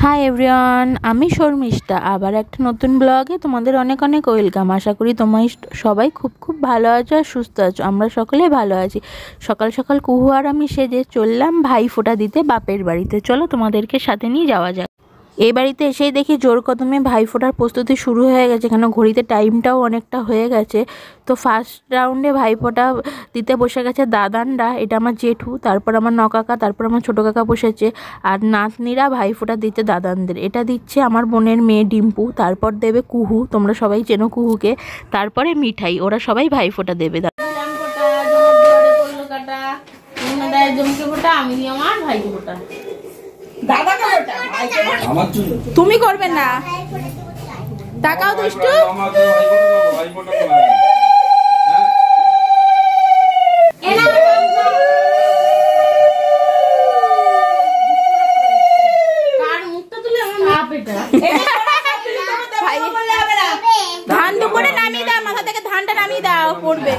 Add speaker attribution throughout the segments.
Speaker 1: Hi everyone, আমি শর্মিষ্ঠা। আবার একটা নতুন ব্লগে তোমাদের অনেক অনেক ওয়েলকাম। আশা করি তোমরা সবাই খুব খুব ভালো আছো আর সুস্থ আছো। আমরা সকলেই ভালো আছি। সকাল সকাল কুহু আর আমি সেজে চললাম ভাই ফোঁটা দিতে বাপের বাড়িতে। চলো তোমাদেরকে সাথে নিয়ে যাওয়া যাক। এই বাড়িতে এসেই দেখি জোর কদমে ভাই ফোঁটার প্রস্তুতি শুরু হয়ে গেছে। কেন ঘড়িতে টাইমটাও অনেকটা হয়ে গেছে। তো ফার্স্ট রাউন্ডে ভাই ফোঁটা দিতে বসে গেছে দাদানরা। এটা আমার জেঠু, তারপর আমার নকাকা, তারপর আমার ছোটো কাকা বসেছে। আর নাতনিরা ভাই ফোঁটা দিতে দাদানদের। এটা দিচ্ছে আমার বোনের মেয়ে ডিম্পু, তারপর দেবে কুহু, তোমরা সবাই চেনো কুহুকে, তারপরে মিঠাই। ওরা সবাই ভাই ফোঁটা দেবে। তুমি করবে না, টাকাও দুষ্টু। ধান দুপুরে নামিয়ে দাও, মাথা থেকে ধানটা নামিয়ে দাও, পড়বে।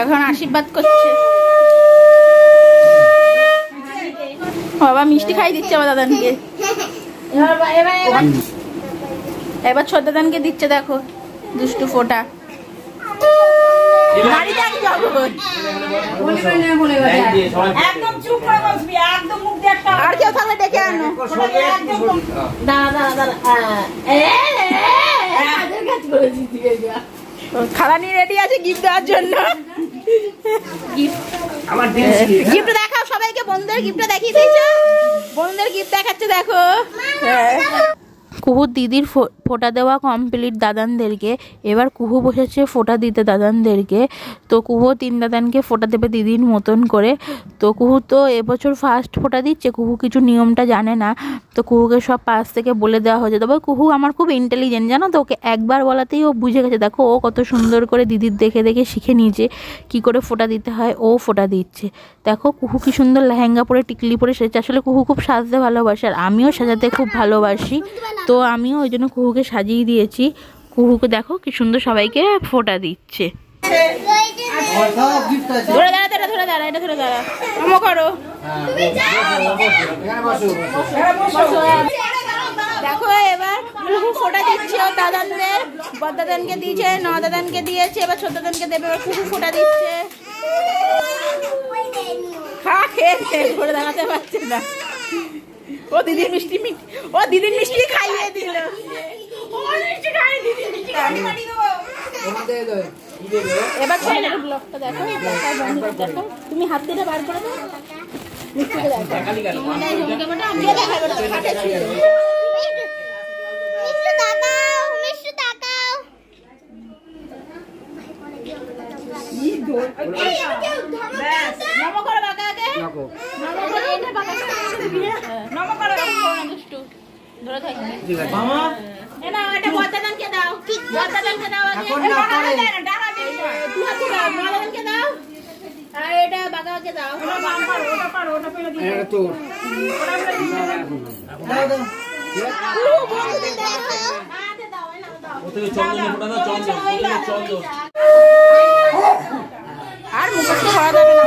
Speaker 1: এখন আশীর্বাদ করছে বাবা, মিষ্টি খাই দিচ্ছে আমার দাদানকে। এবার ছোট দাদানকে দিচ্ছে, দেখো দুষ্টু ফোঁটা। আর কেউ থাকলে ডেকে আনো। খালানি রেডি আছে গিফট দেওয়ার জন্য। গিফট দেখাও সবাইকে। বন্ধুদের গিফটটা দেখিয়ে দিয়েছো, বন্ধুদের গিফট দেখাচ্ছে দেখো। কুহুর দিদির ফোঁটা দেওয়া কমপ্লিট দাদানদেরকে। এবার কুহু বসেছে ফোঁটা দিতে দাদানদেরকে। তো কুহু তিন দাদানকে ফোঁটা দেবে দিদির মতন করে। তো কুহু তো এবছর ফার্স্ট ফোঁটা দিচ্ছে, কুহু কিছু নিয়মটা জানে না। তো কুহুকে সব পাশ থেকে বলে দেওয়া হয়েছে। তবে কুহু আমার খুব ইন্টেলিজেন্ট, জানো তো। ওকে একবার বলাতেই ও বুঝে গেছে। দেখো ও কত সুন্দর করে দিদির দেখে দেখে শিখে নিয়েছে কি করে ফোঁটা দিতে হয়। ও ফোঁটা দিচ্ছে। দেখো কুহু কি সুন্দর লেহেঙ্গা পরে টিকলি পরে সেজেছে। আসলে কুহু খুব সাজতে ভালোবাসে, আর আমিও সাজাতে খুব ভালোবাসি। তো আমিও ওই জন্য কুহুকে সাজিয়ে দিয়েছি। কুহুকে দেখো কি সুন্দর সবাইকে ফোঁটা দিচ্ছে। ধরে দাঁড়া, এটা ধরে দাঁড়া, এটা ধরে দাঁড়া, আমো করো। দেখো এবার কুহু ফোঁটা দিচ্ছে। ও দাদানদের, বড়দাদানকে দিয়েছে, নদাদানকে দিয়েছে, এবার ছোট দাদানকে দেবে। এবার কুহু ফোঁটা দিচ্ছে। খা খেয়ে ঘুরে দাঁড়াতে পারছে না। ও দিদির মিষ্টি খাইয়ে দিল। এবার ব্লগটা দেখো, দেখো তুমি হাত দিয়ে বার করে দাও। মিষ্টিকে দেখো, আর মুখস্থ করা যাবে না।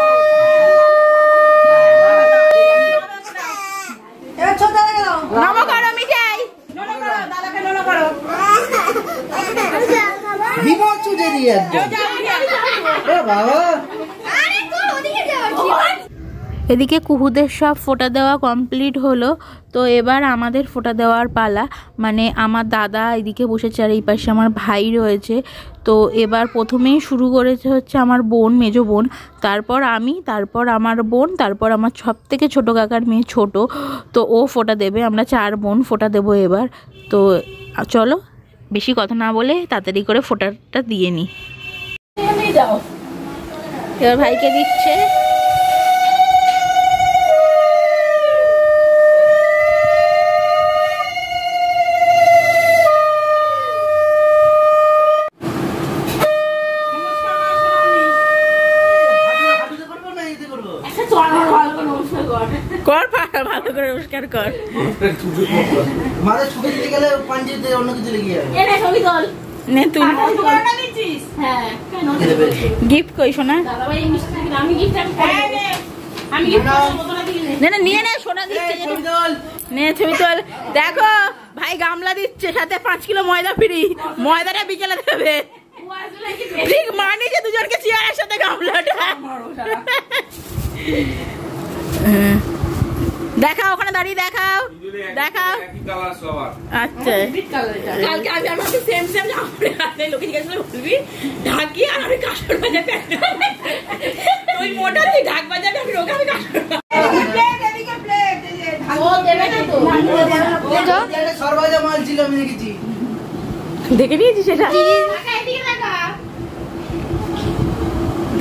Speaker 1: এদিকে কুহুদের সব ফোঁটা দেওয়া কমপ্লিট হলো। তো এবার আমাদের ফোঁটা দেওয়ার পালা। মানে আমার দাদা এদিকে বসেছে আর এই পাশে আমার ভাই রয়েছে। তো এবার প্রথমেই শুরু করেছে হচ্ছে আমার বোন, মেজো বোন, তারপর আমি, তারপর আমার বোন, তারপর আমার সব থেকে ছোটো কাকার মেয়ে ছোট। তো ও ফোঁটা দেবে। আমরা 4 বোন ফোঁটা দেবো এবার। তো চলো বেশি কথা না বলে তাড়াতাড়ি করে ফোঁটাটা দিয়ে নিই। এবার ভাইকে দিচ্ছে। কর ভালো করে নমস্কার কর।
Speaker 2: মাঝে ছবি দিতে গেলে পাঞ্জিতে অন্য কিছু লেগে যাবে।
Speaker 1: এনে ছবি তোল। নে তুই
Speaker 2: হ্যাঁ
Speaker 1: গিফট কই শোনা
Speaker 2: আমি গিফট আমি গিফট
Speaker 1: না না নিয়ে নে সোনা দিচ্ছে নে ছবি তোল দেখো ভাই গামলা দিচ্ছে সাথে 5 কিলো ময়দা ফ্রি ময়দাটা বিকেলে দেবে ঠিক মানি যে দুজনকে চেয়ারের সাথে গামলাটা দেখাও ওখানে দাঁড়িয়ে দেখাও দেখাও আচ্ছা
Speaker 2: কালকে আমি আমাকে সেম সেম জামা লোকে জিজ্ঞাসা করে বলবি ঢাকি আর আমি কাশর বাজাতে তুই মোটা তুই ঢাক বাজাবি আমি রোগা আমি কাশর
Speaker 1: দেখে নিয়েছি সেটা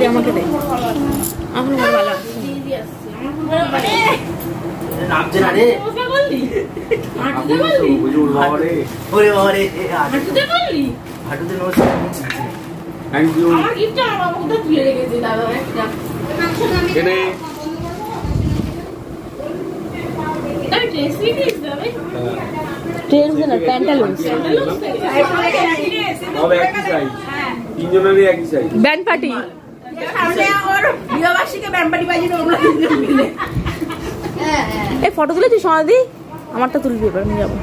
Speaker 1: আমাকে দে আমার ভালো
Speaker 3: নামছে না রে ওরে ওরে হাঁটুতে নমস্কার থ্যাংক ইউ
Speaker 2: আমার গিফটটা আমার বাবুটা তুলে রেখেছে দাদা একটা
Speaker 3: কেনে
Speaker 2: তাই টেস্টি দিস দাদা
Speaker 1: ট্রেনস না প্যান্টালুন্স
Speaker 3: হবে একই সাইজ তিনজনেরই একই সাইজ
Speaker 1: ব্যান্ড পার্টি
Speaker 2: সামনে ওর বিবাহবার্ষিকী ব্যাম্পাটি বাজিয়ে ওগুলো মিলে
Speaker 1: এই ফটো তুলেছিস সমাধি আমারটা তুলবি এবার আমি যাবো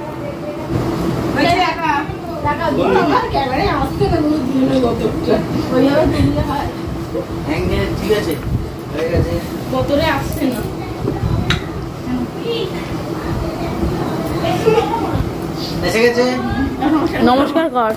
Speaker 3: ঠিক আছে হয়ে গেছে
Speaker 2: কতরে আসছে না
Speaker 3: এসে গেছে
Speaker 1: নমস্কার কর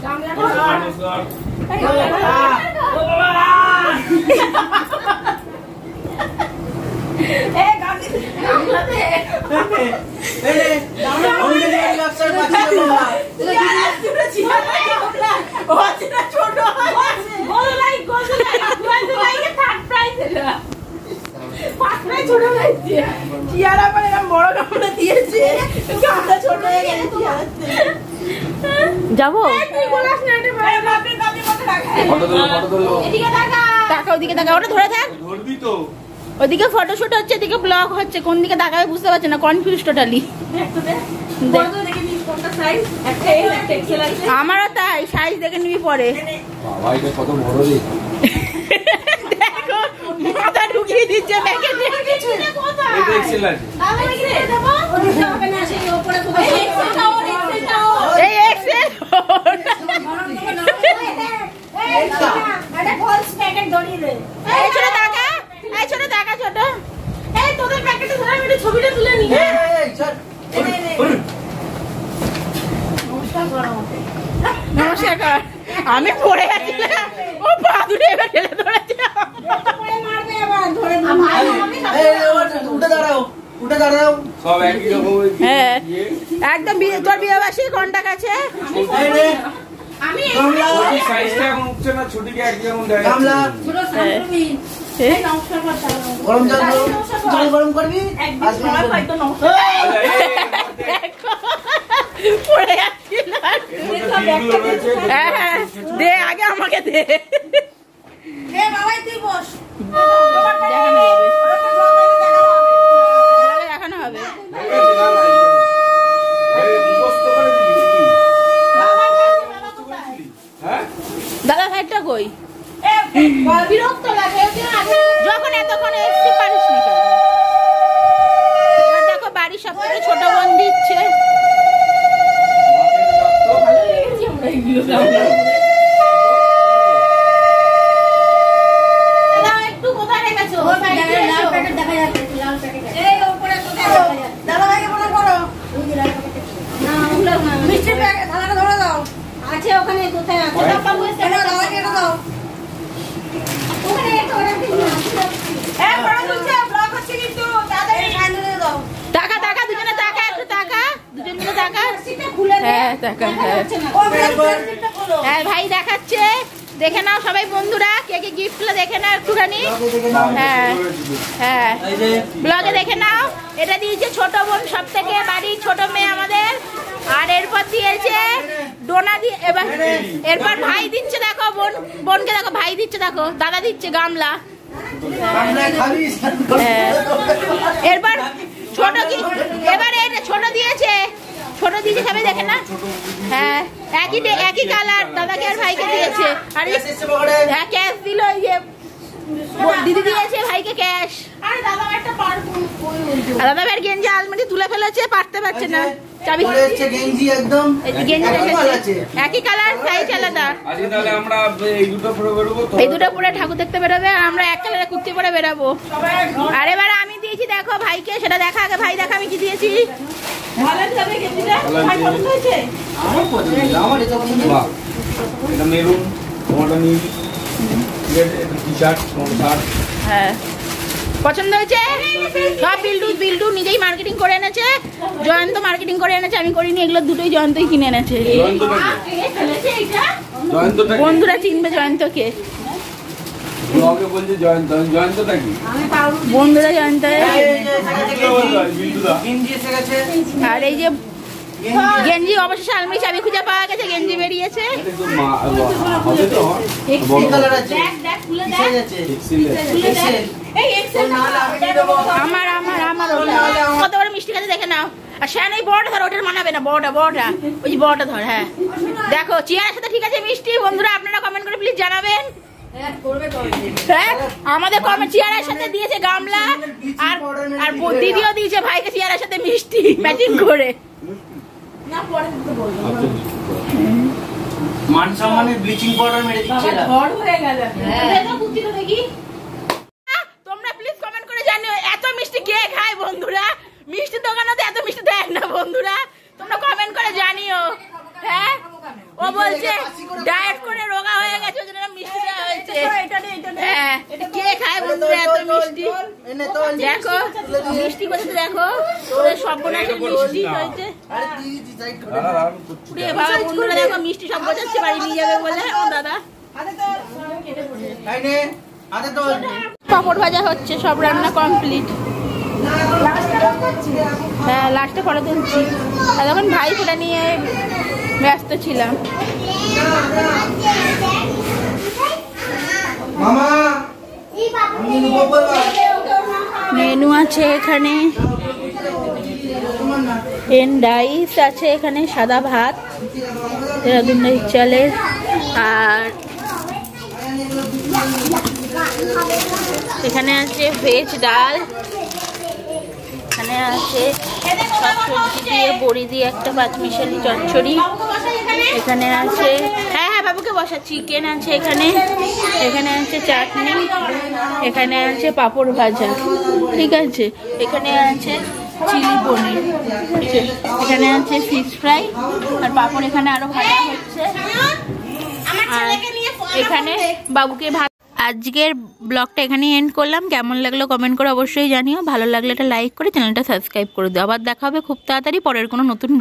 Speaker 1: যাবো টাকা ওদিকে টাকা ওটা ধরে থাক ওদিকে ফটোশুট হচ্ছে এদিকে ব্লগ হচ্ছে কোন দিকে তাকাবে বুঝতে পারছে না কনফিউজ টোটালি আমারও তাই সাইজ দেখে নিবি পরে
Speaker 3: কত বড় রে
Speaker 1: দেখো মাথা ঢুকিয়ে দিচ্ছে ব্যাগে এই এক্সেল এই ছোট টাকা এই ছোট টাকা ছোট
Speaker 2: এই তোদের প্যাকেটে ধরে আমি ছবিটা তুলে নিই
Speaker 1: নমস্কার কর আমি পড়ে যাচ্ছিলাম ও পা দুটো এবার ঠেলে ধরেছে
Speaker 3: উঠে দাঁড়াও উঠে দাঁড়াও সব একই রকম
Speaker 1: হ্যাঁ একদম তোর বিয়েবার্ষিকী কন্টাক্ট আছে
Speaker 2: আমি
Speaker 3: সাইজটা এখন উঠছে না ছুটিকে একই রকম গামলা গরম জল গরম করবি
Speaker 1: পড়ে যাচ্ছিলাম দে আগে আমাকে দে দেখানো হবে দাদা ভাইটা কই
Speaker 2: বিরক্ত লাগে
Speaker 1: যখন এতক্ষণ এসছি পারিস নি কেন এবার দেখো বাড়ির সব থেকে ছোট বোন দিচ্ছে
Speaker 2: একটু কোথায় রেখেছো মিষ্টির প্যাকেট থালাটা ধরে দাও আছে ওখানে কোথায় আছে দাও ওখানে একটা ব্লগ হচ্ছে কিন্তু তাড়াতাড়ি সাইডে দাও
Speaker 1: টাকা টাকা দুজনে টাকা একটু টাকা দুজন মিলে টাকা হ্যাঁ টাকা হ্যাঁ ভাই দেখাচ্ছে দেখে নাও সবাই বন্ধুরা কে কে গিফটগুলো দেখে নাও একটুখানি হ্যাঁ হ্যাঁ ব্লগে দেখে নাও এটা দিয়েছে ছোট বোন সব থেকে বাড়ির ছোট মেয়ে আমাদের আর এরপর দিয়েছে ডোনা দিয়ে এরপর ভাই দিচ্ছে দেখো বোনকে দেখো ভাই দিচ্ছে দেখো দাদা দিচ্ছে গামলা এরপর ছোট কি এবার ছোট দিয়েছে সবাই দেখে না হ্যাঁ একই কালার দাদাকে আর ভাইকে দিয়েছে। আর হ্যাঁ ক্যাশ দিল, ওই যে দিদি দিয়েছে ভাইকে ক্যাশ।
Speaker 2: আরে দাদা একটা
Speaker 1: আর দাদা ভাইয়ের গেঞ্জি আলমারি তুলে ফেলেছে, পারতে পারছে না। চাবি
Speaker 3: গেঞ্জি একদম
Speaker 1: গেঞ্জি রেখেছে একই কালার, সাইজ আলাদা।
Speaker 4: আজকে তাহলে আমরা এই দুটো পরে বেরোবো তো,
Speaker 1: এই দুটো পরে ঠাকুর দেখতে বেরোবে, আর আমরা এক কালারে কুর্তি পরে বেরোবো। আর এবার আমি দিয়েছি দেখো ভাইকে, সেটা দেখা আগে। ভাই দেখা আমি কি দিয়েছি।
Speaker 2: ভালো যাবে গেঞ্জিটা, ভাই পছন্দ হয়েছে?
Speaker 3: আমার পছন্দ, আমার এটা পছন্দ।
Speaker 4: বাহ, এটা মেরুন, তোমারটা নীল, ঠিক আছে, এটা টি-শার্ট, তোমার শার্ট।
Speaker 1: হ্যাঁ পছন্দ হয়েছে সব। বিল্ডু নিজেই মার্কেটিং করে এনেছে, জয়ন্ত মার্কেটিং করে এনেছে, আমি করিনি। এগুলো দুটোই জয়ন্তই কিনে এনেছে।
Speaker 4: জয়ন্তটা কি? জয়ন্তটা কি?
Speaker 1: বন্ধুরা চিনবে জয়ন্তকে।
Speaker 4: ব্লগে বলছে জয়ন্ত, জয়ন্তটা কি?
Speaker 1: বন্ধুরা জয়ন্ত।
Speaker 4: বিন্দুদা।
Speaker 3: গেঞ্জি এসে গেছে।
Speaker 1: আর এই যে গেঞ্জি অবশেষে আলমারি চাবি খুঁজে পাওয়া গেছে, গেঞ্জি বেরিয়েছে।
Speaker 4: এটা তো হবে তো,
Speaker 3: কি কালার আছে?
Speaker 2: দেখ খুলে
Speaker 3: কিসে
Speaker 2: দেখ,
Speaker 3: গেছে?
Speaker 4: এক্সিলেন্ট।
Speaker 2: খুলে দেখ। এই এক্সেল
Speaker 1: আমার কত বড় মিষ্টি খাতে দেখে নাও। আর শ্যান এই বড়টা ধর, ওটার মানাবে না। বড়টা ওই যে বড়টা ধর। হ্যাঁ দেখো চেয়ারের সাথে ঠিক আছে মিষ্টি। বন্ধুরা আপনারা কমেন্ট করে প্লিজ জানাবেন। হ্যাঁ আমাদের কমেন্ট চেয়ারের সাথে দিয়েছে গামলা, আর আর দিদিও দিয়েছে ভাইকে চেয়ারের সাথে মিষ্টি ম্যাচিং করে।
Speaker 2: না পরে তো বলবো।
Speaker 3: মান সম্মানের ব্লিচিং পাউডার মেরে দিচ্ছে এরা।
Speaker 2: ঘর হয়ে গেল। দেখো কুচিটা দেখি।
Speaker 1: তোমরা প্লিজ কমেন্ট করে জানিও এত মিষ্টি কে খায়। বন্ধুরা মিষ্টি দোকানে তো এত মিষ্টি দেয় না। বন্ধুরা তোমরা কমেন্ট করে জানিও। হ্যাঁ ও বলছে ডায়েট করে রোগা হয়ে গেছে, ওই জন্য মিষ্টি দেওয়া হয়েছে। হ্যাঁ কে খায় বন্ধুরা এত মিষ্টি।
Speaker 3: এনে তো
Speaker 1: দেখো মিষ্টি কোথায় দেখো, ওদের সর্বনাশের মিষ্টি হয়েছে।
Speaker 3: আরে দিদি সাইড করে।
Speaker 1: পুরে বাবা বন্ধুরা দেখো মিষ্টি সব গোছাচ্ছে বাড়ি নিয়ে যাবে বলে। ও দাদা
Speaker 3: এই নে, হাতে তো
Speaker 1: পাপড় ভাজা হচ্ছে, সব রান্না কমপ্লিট। হ্যাঁ লাস্টে ফটো তুলছি। আর তখন ভাই ফোটা নিয়ে ব্যস্ত ছিলাম।
Speaker 3: মামা আমি নেবো বলবা।
Speaker 1: মেনু আছে এখানে, রাইস আছে এখানে, সাদা ভাত দেহরাদুন চালের, আর এখানে আছে ভেজ ডাল, এখানে আছে সব সবজি দিয়ে বড়ি দিয়ে একটা পাঁচমিশালি চচ্চড়ি, এখানে আছে হ্যাঁ বাবুকে বসা চিকেন আছে এখানে, এখানে আছে চাটনি, এখানে আছে পাঁপড় ভাজা, ঠিক আছে, এখানে আছে চিলি পনির, এখানে আছে ফিশ ফ্রাই, আর পাঁপড় এখানে আরো ভাজা হচ্ছে, আর এখানে বাবুকে ভাত। আজকের ব্লগটা এখানেই এন্ড করলাম। কেমন লাগলো কমেন্ট করে অবশ্যই জানিও। ভালো লাগলে একটা লাইক করে চ্যানেলটা সাবস্ক্রাইব করে দিও। আবার দেখা হবে খুব তাড়াতাড়ি পরের কোনো নতুন